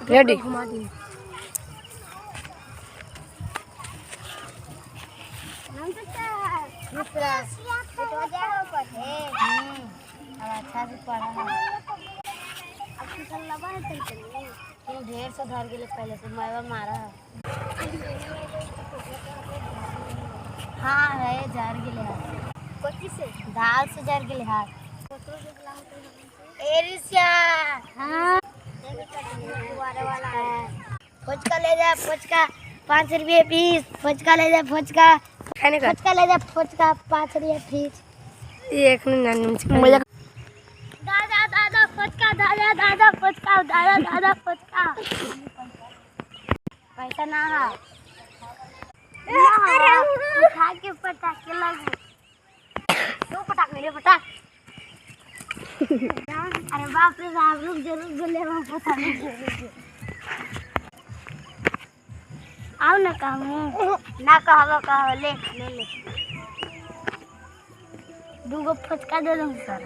ready घुमा दी हम तो दूसरा तो जाएगा ऊपर है अब अच्छा से पढ़ा है अब तो लगा है चल तुम ढेर से धर के लिए पहले से मैवा मारा है हाँ है जर के लिए कोची से दाल से जर के लिए हाथ एरिया हाँ वाला है फुचका ले जा फुचका 5 रुपये पीस फुचका ले जा फुचका खाने का फुचका ले जा फुचका 5 रुपये पीस एक मिनट दादा दादा फुचका दादा दादा फुचका दादा दादा फुचका पैसा ना है उठा के पटाखे लगे दो पटाख मेरे पटाख अरे बाप रे आप लोग जरूर बोले वहाँ पता नहीं आओ ना कहूँ ना कहो ले ले ले दूगो फुचका दे दूँ सर